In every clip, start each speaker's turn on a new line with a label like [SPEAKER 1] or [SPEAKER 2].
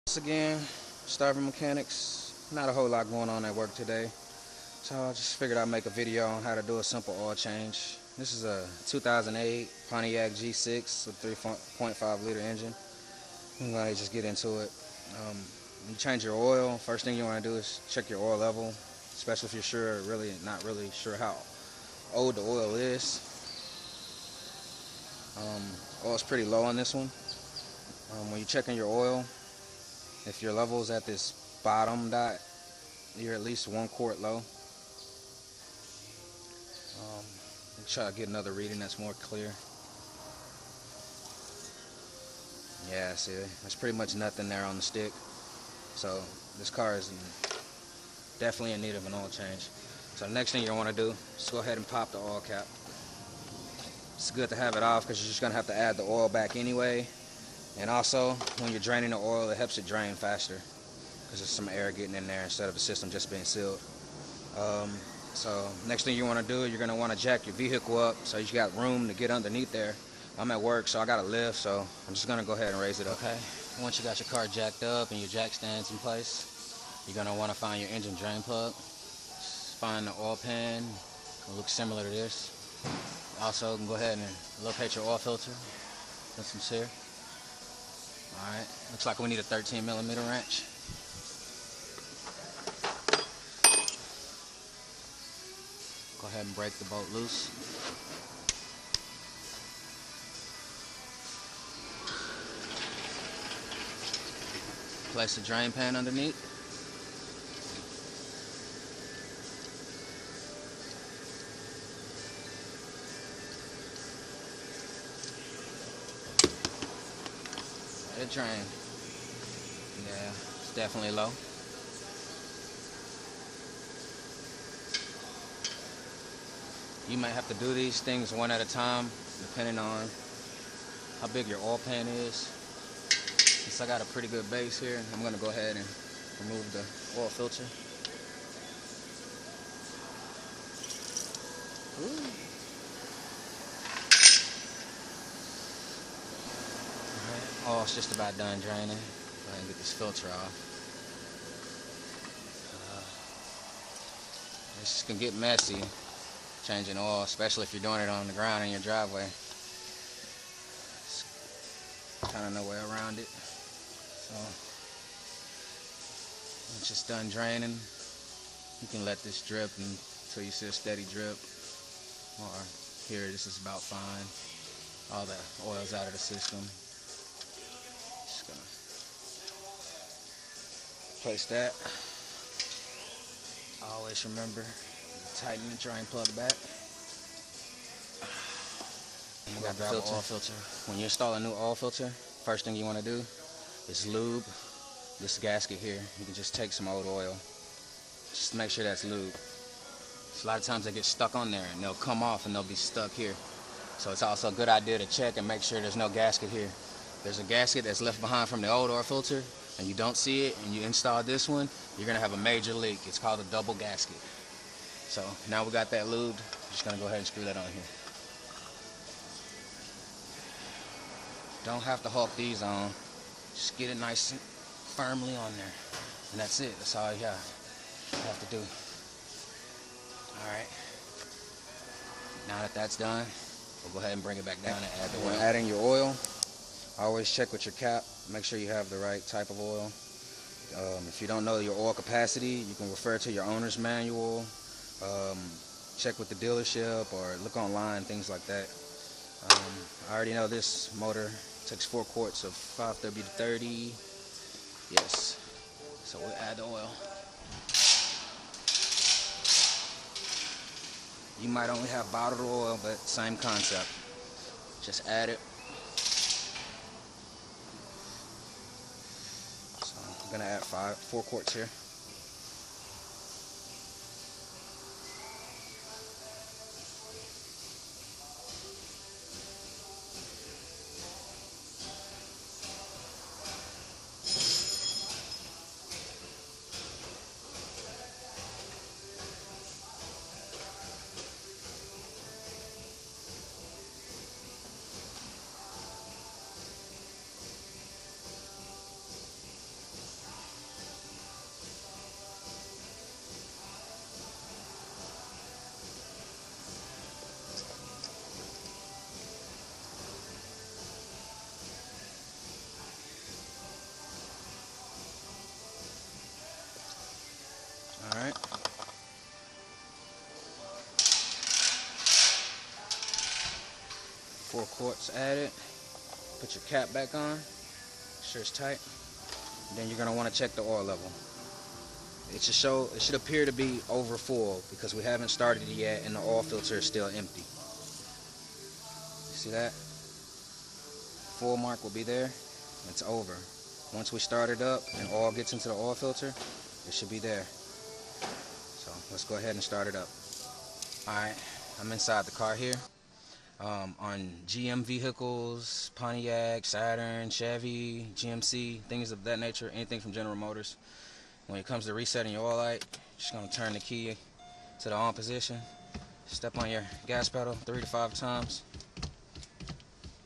[SPEAKER 1] Once again, Starving Mechanics. Not a whole lot going on at work today, so I just figured I'd make a video on how to do a simple oil change. This is a 2008 Pontiac G6 with 3.5 liter engine. I'm gonna just get into it. When you change your oil, first thing you want to do is check your oil level, especially if you're not really sure how old the oil is. Oil's pretty low on this one. When you're checking your oil, if your level is at this bottom dot, you're at least 1 quart low. Try to get another reading that's more clear. Yeah, see, there's pretty much nothing there on the stick. So this car is definitely in need of an oil change. So the next thing you're going to want to do is go ahead and pop the oil cap. It's good to have it off because you're just going to have to add the oil back anyway. And also, when you're draining the oil, it helps it drain faster because there's some air getting in there instead of the system just being sealed. So next thing you want to do, you're going to want to jack your vehicle up so you got room to get underneath there. I'm at work, so I got a lift, so I'm just going to go ahead and raise it up. Okay, once you got your car jacked up and your jack stands in place, you're going to want to find your engine drain plug. Just find the oil pan. It'll look similar to this. Also, you can go ahead and locate your oil filter. This one's here. Alright, looks like we need a 13mm wrench. Go ahead and break the bolt loose. Place the drain pan underneath. Let it drain. Yeah, it's definitely low. You might have to do these things one at a time, depending on how big your oil pan is. Since I got a pretty good base here, I'm going to go ahead and remove the oil filter. Ooh. Alright, oil's just about done draining. Go ahead and get this filter off. This can get messy. Changing oil, especially if you're doing it on the ground in your driveway. Kind of no way around it. So, once it's done draining, you can let this drip until you see a steady drip. Or here, this is about fine. All the oil's out of the system. Just gonna place that. Always remember, tighten the drain plug back. And you got the oil filter. When you install a new oil filter, first thing you want to do is lube this gasket here. You can just take some old oil. Just make sure that's lube. So a lot of times they get stuck on there and they'll come off and they'll be stuck here. So it's also a good idea to check and make sure there's no gasket here. There's a gasket that's left behind from the old oil filter and you don't see it and you install this one, you're going to have a major leak. It's called a double gasket. So now we got that lubed, I'm just going to go ahead and screw that on here. Don't have to hook these on, just get it nice and firmly on there. And that's it, that's all you have to do. Alright, now that that's done, we'll go ahead and bring it back down and add the oil. When adding your oil, always check with your cap, make sure you have the right type of oil. If you don't know your oil capacity, you can refer to your owner's manual. Check with the dealership or look online, things like that. I already know this motor takes 4 quarts of 5W30. Yes. So we'll add the oil. You might only have bottled oil, but same concept. Just add it. So I'm gonna add 4 quarts here. 4 quarts added. Put your cap back on. Make sure it's tight. Then you're gonna want to check the oil level. It should appear to be over full because we haven't started it yet and the oil filter is still empty. See that? Full mark will be there. It's over. Once we start it up and oil gets into the oil filter, it should be there. So let's go ahead and start it up. Alright, I'm inside the car here. On GM vehicles, Pontiac, Saturn, Chevy, GMC, things of that nature, anything from General Motors. When it comes to resetting your oil light, you're just going to turn the key to the on position. Step on your gas pedal 3 to 5 times.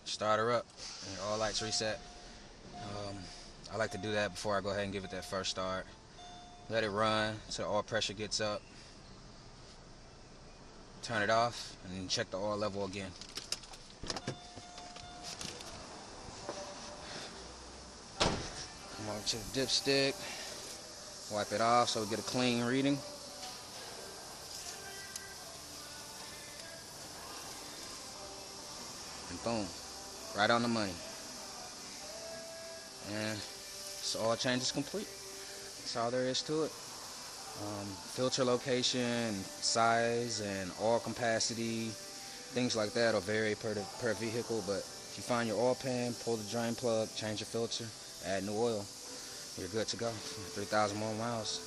[SPEAKER 1] Start her up, and your oil light's reset. I like to do that before I go ahead and give it that first start. Let it run until the oil pressure gets up. Turn it off and then check the oil level again. Come over to the dipstick. Wipe it off so we get a clean reading. And boom, right on the money. And so oil change is complete. That's all there is to it. Filter location, size, and oil capacity, things like that will vary per vehicle, but if you find your oil pan, pull the drain plug, change your filter, add new oil, you're good to go. 3,000 more miles.